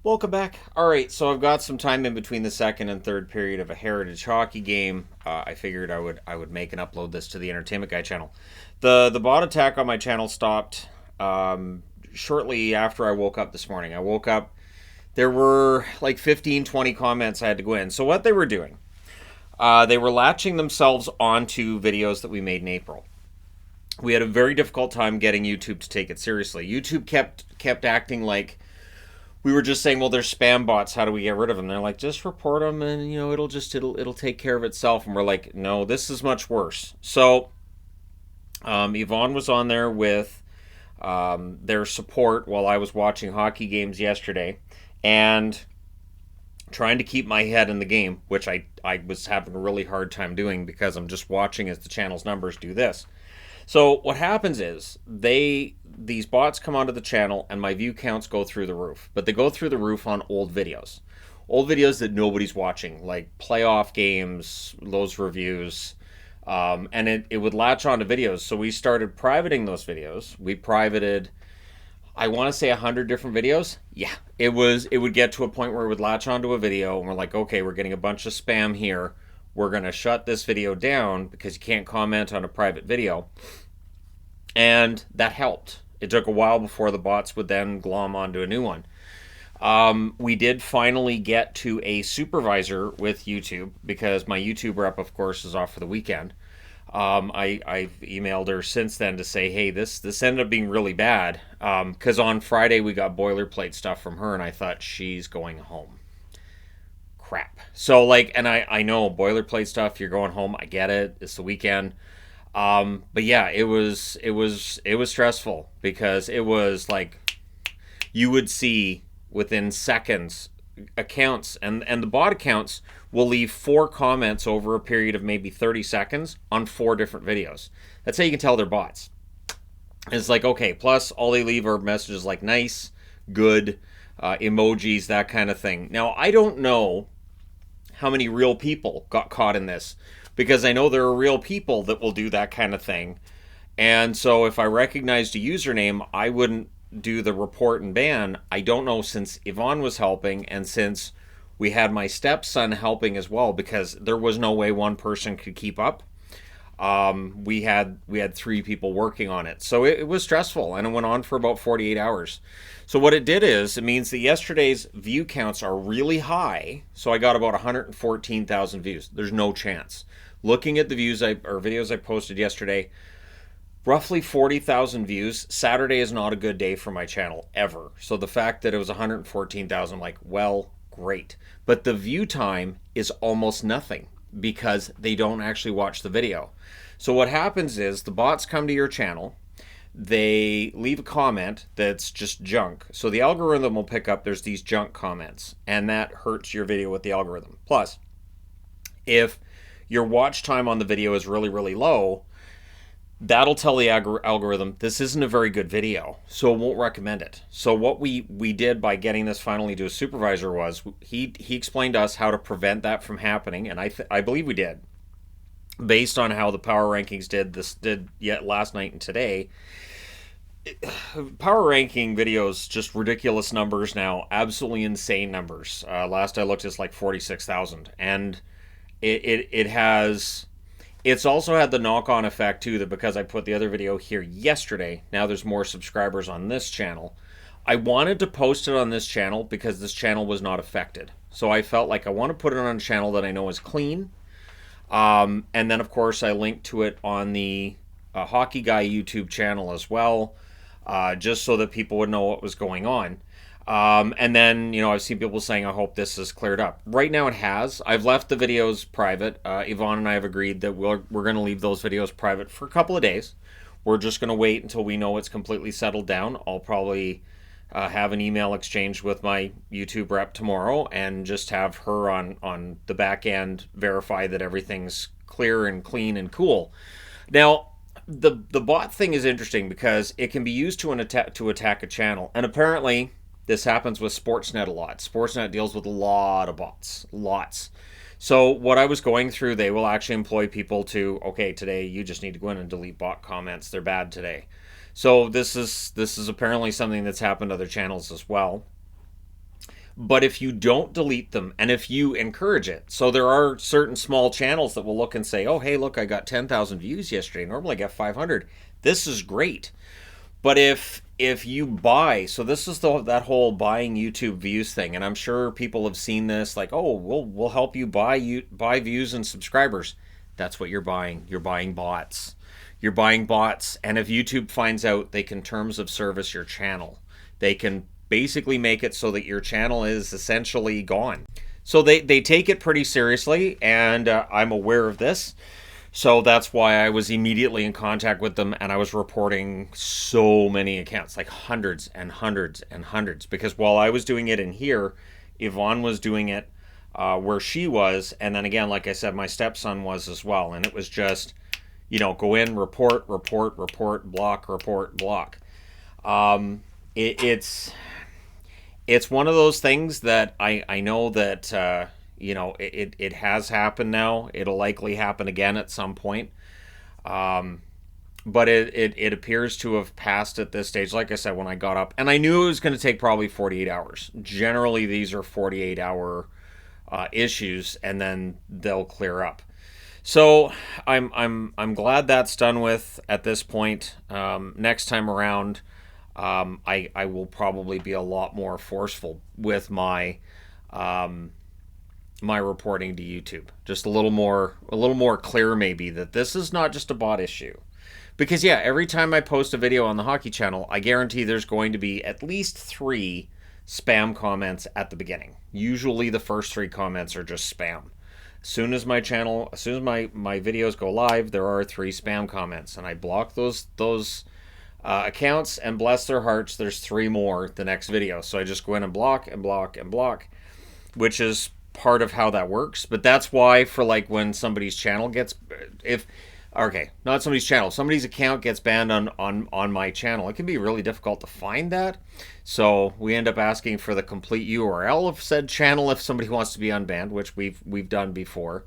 Welcome back. All right, so I've got some time in between the second and third period of a Heritage hockey game. I figured I would make and upload this to the Entertainment Guy channel. The bot attack on my channel stopped shortly after I woke up this morning. I woke up. There were like 15, 20 comments I had to go in. So what they were doing, they were latching themselves onto videos that we made in April. We had a very difficult time getting YouTube to take it seriously. YouTube kept acting like we were just saying, well, there's spam bots. How do we get rid of them? They're like, just report them, and it'll take care of itself. And we're like, no, this is much worse. So Yvonne was on there with their support while I was watching hockey games yesterday, and trying to keep my head in the game, which I was having a really hard time doing because I'm just watching as the channel's numbers do this. So what happens is these bots come onto the channel and my view counts go through the roof. But they go through the roof on old videos. Old videos that nobody's watching, like playoff games, those reviews. And it would latch onto videos. So we started privating those videos. We privated, I want to say 100 different videos. Yeah, it would get to a point where it would latch onto a video and we're like, okay, we're getting a bunch of spam here. We're going to shut this video down because you can't comment on a private video. And that helped. It took a while before the bots would then glom onto a new one. We did finally get to a supervisor with YouTube because my YouTube rep, of course, is off for the weekend. I've emailed her since then to say, hey, this ended up being really bad because on Friday we got boilerplate stuff from her, and I thought she's going home. Crap. So like, and I know boilerplate stuff. You're going home. I get it. It's the weekend. But yeah, it was stressful because it was like you would see within seconds accounts and the bot accounts will leave 4 comments over a period of maybe 30 seconds on 4 different videos. That's how you can tell they're bots. It's like, okay, plus all they leave are messages like nice, good, emojis, that kind of thing. Now, I don't know how many real people got caught in this because I know there are real people that will do that kind of thing. And so if I recognized a username, I wouldn't do the report and ban. I don't know, since Yvonne was helping and since we had my stepson helping as well, because there was no way one person could keep up. We had 3 people working on it, so it was stressful, and it went on for about 48 hours. So what it did is it means that yesterday's view counts are really high. So I got about 114,000 views. There's no chance. Looking at the videos I posted yesterday, roughly 40,000 views. Saturday is not a good day for my channel ever. So the fact that it was 114,000, like, well, great. But the view time is almost nothing because they don't actually watch the video. So what happens is the bots come to your channel, they leave a comment that's just junk. So the algorithm will pick up there's these junk comments, and that hurts your video with the algorithm. Plus, if your watch time on the video is really, really low, that'll tell the algorithm this isn't a very good video, so it won't recommend it. So what we did by getting this finally to a supervisor was he explained to us how to prevent that from happening, and I believe we did, based on how the power rankings did yet last night and today. Power ranking videos, just ridiculous numbers now, absolutely insane numbers. Last I looked, it's like 46,000, and it has. It's also had the knock-on effect too that because I put the other video here yesterday, now there's more subscribers on this channel. I wanted to post it on this channel because this channel was not affected. So I felt like I want to put it on a channel that I know is clean. And then of course I linked to it on the Hockey Guy YouTube channel as well, just so that people would know what was going on. And then, I've seen people saying, I hope this is cleared up. Right now it has. I've left the videos private. Yvonne and I have agreed that we're going to leave those videos private for a couple of days. We're just going to wait until we know it's completely settled down. I'll probably have an email exchange with my YouTube rep tomorrow and just have her on the back end verify that everything's clear and clean and cool. Now, the bot thing is interesting because it can be used to attack a channel, and apparently this happens with Sportsnet a lot. Sportsnet deals with a lot of bots, lots. So what I was going through, they will actually employ people to, okay, today you just need to go in and delete bot comments. They're bad today. So this is apparently something that's happened to other channels as well. But if you don't delete them and if you encourage it, so there are certain small channels that will look and say, oh, hey, look, I got 10,000 views yesterday. Normally I get 500. This is great. But if you buy, so this is that whole buying YouTube views thing, and I'm sure people have seen this, like, oh, we'll help you buy views and subscribers. That's what you're buying. You're buying bots. You're buying bots, and if YouTube finds out, they can terms of service your channel. They can basically make it so that your channel is essentially gone. So they take it pretty seriously, and I'm aware of this. So that's why I was immediately in contact with them, and I was reporting so many accounts, like hundreds and hundreds and hundreds. Because while I was doing it in here, Yvonne was doing it where she was, and then again, like I said, my stepson was as well. And it was just, go in, report, block, report, block. It's one of those things that I know that it has happened now. It'll likely happen again at some point. But it appears to have passed at this stage. Like I said, when I got up, and I knew it was going to take probably 48 hours. Generally, these are 48-hour issues, and then they'll clear up. So I'm glad that's done with at this point. Next time around, I will probably be a lot more forceful with my my reporting to YouTube. Just a little more clear, maybe, that this is not just a bot issue. Because yeah, every time I post a video on the hockey channel, I guarantee there's going to be at least 3 spam comments at the beginning. Usually the first 3 comments are just spam. As soon as my videos go live, there are 3 spam comments, and I block those accounts, and bless their hearts, there's 3 more the next video. So I just go in and block and block and block, which is part of how that works. But that's why, for like when somebody's channel gets, not somebody's channel, somebody's account gets banned on my channel, it can be really difficult to find that. So we end up asking for the complete URL of said channel if somebody wants to be unbanned, which we've done before.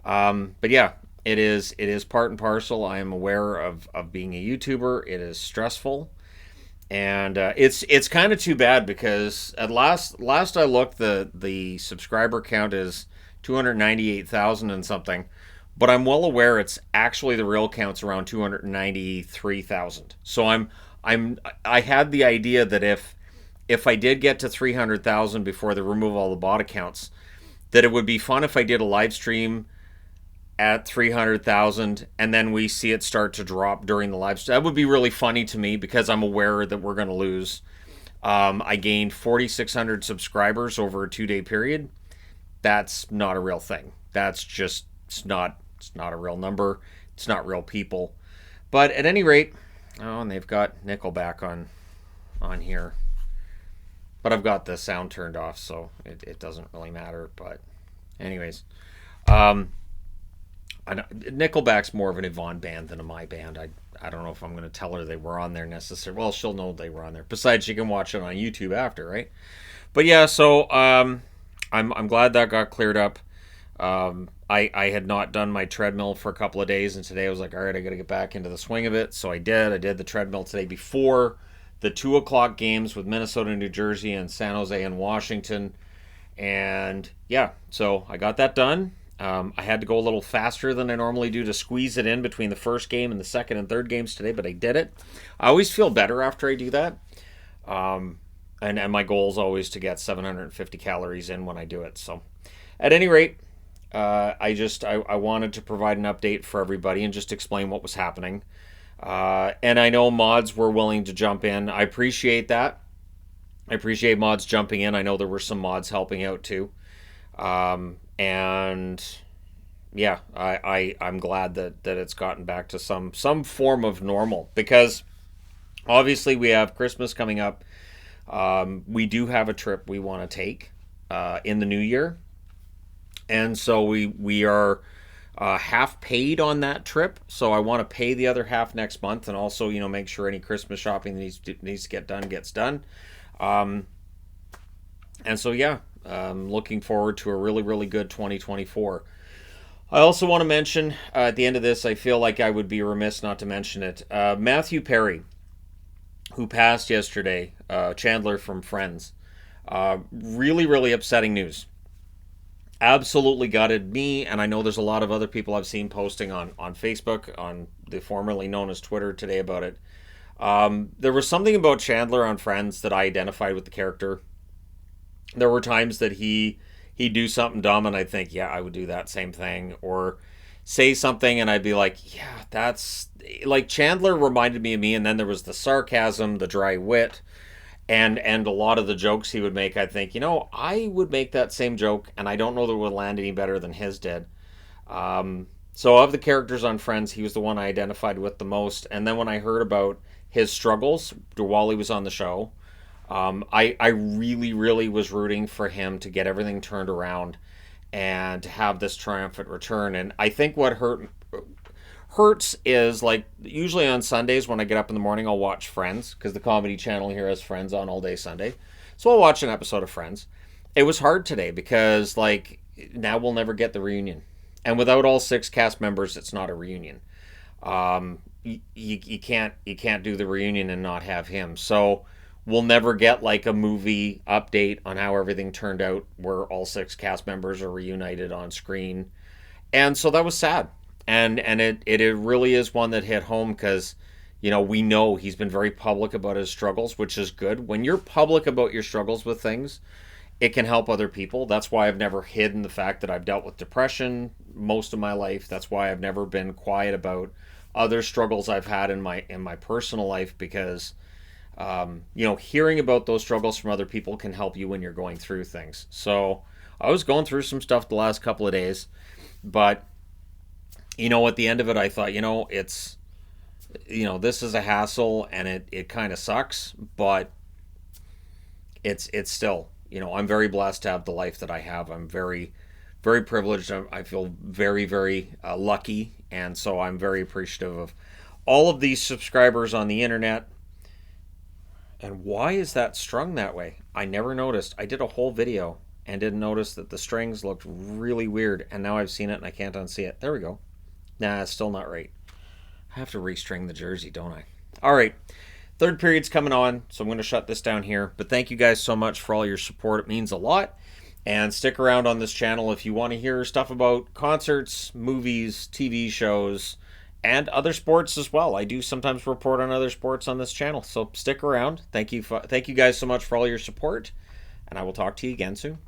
But yeah, it is part and parcel. I am aware of being a YouTuber. It is stressful. And it's kind of too bad, because at last I looked, the subscriber count is 298,000 and something, but I'm well aware it's actually the real count's around 293,000. So I had the idea that if I did get to 300,000 before they remove all the bot accounts, that it would be fun if I did a live stream at 300,000 and then we see it start to drop during the live stream. That would be really funny to me, because I'm aware that we're going to lose. I gained 4,600 subscribers over a 2-day period. That's not a real thing. That's just, it's not a real number. It's not real people. But at any rate, and they've got Nickelback on here. But I've got the sound turned off, so it doesn't really matter. But anyways, Nickelback's more of an Yvonne band than a my band. I don't know if I'm going to tell her they were on there necessarily. Well, she'll know they were on there. Besides, she can watch it on YouTube after, right? But yeah, so I'm glad that got cleared up. I had not done my treadmill for a couple of days, and today I was like, all right, I got to get back into the swing of it. So I did. I did the treadmill today before the 2 o'clock games with Minnesota, New Jersey, and San Jose and Washington. And yeah, so I got that done. I had to go a little faster than I normally do to squeeze it in between the first game and the second and third games today, but I did it. I always feel better after I do that. And my goal is always to get 750 calories in when I do it. So at any rate, I wanted to provide an update for everybody and just explain what was happening. And I know mods were willing to jump in. I appreciate that. I appreciate mods jumping in. I know there were some mods helping out too. And yeah, I'm glad that it's gotten back to some form of normal, because obviously we have Christmas coming up. We do have a trip we want to take in the new year, and so we are half paid on that trip. So I want to pay the other half next month, and also make sure any Christmas shopping that needs to get done gets done. And so yeah. Looking forward to a really, really good 2024. I also want to mention, at the end of this, I feel like I would be remiss not to mention it. Matthew Perry, who passed yesterday, Chandler from Friends. Really, really upsetting news. Absolutely gutted me, and I know there's a lot of other people I've seen posting on Facebook, on the formerly known as Twitter today about it. There was something about Chandler on Friends that I identified with the character. There were times that he'd do something dumb, and I'd think, yeah, I would do that same thing, or say something, and I'd be like, yeah, that's like Chandler reminded me of me. And then there was the sarcasm, the dry wit, and a lot of the jokes he would make. I think, I would make that same joke, and I don't know that it would land any better than his did. So of the characters on Friends, he was the one I identified with the most. And then when I heard about his struggles while he was on the show, I really, really was rooting for him to get everything turned around and to have this triumphant return. And I think what hurts is, like, usually on Sundays when I get up in the morning, I'll watch Friends because the comedy channel here has Friends on all day Sunday. So I'll watch an episode of Friends. It was hard today because, like, now we'll never get the reunion. And without all 6 cast members, it's not a reunion. You can't do the reunion and not have him. So we'll never get like a movie update on how everything turned out where all 6 cast members are reunited on screen. And so that was sad. And it really is one that hit home because, we know he's been very public about his struggles, which is good. When you're public about your struggles with things, it can help other people. That's why I've never hidden the fact that I've dealt with depression most of my life. That's why I've never been quiet about other struggles I've had in my personal life, because hearing about those struggles from other people can help you when you're going through things. So I was going through some stuff the last couple of days, but at the end of it, I thought, it's, this is a hassle, and it kind of sucks, but it's still, I'm very blessed to have the life that I have. I'm very, very privileged. I feel very, very lucky, and so I'm very appreciative of all of these subscribers on the internet. And why is that strung that way? I never noticed. I did a whole video and didn't notice that the strings looked really weird, and now I've seen it and I can't unsee it. There we go. Nah, it's still not right. I have to restring the jersey, don't I? All right. Third period's coming on, so I'm going to shut this down here. But thank you guys so much for all your support. It means a lot. And stick around on this channel if you want to hear stuff about concerts, movies, TV shows, and other sports as well. I do sometimes report on other sports on this channel, so stick around. Thank you guys so much for all your support, and I will talk to you again soon.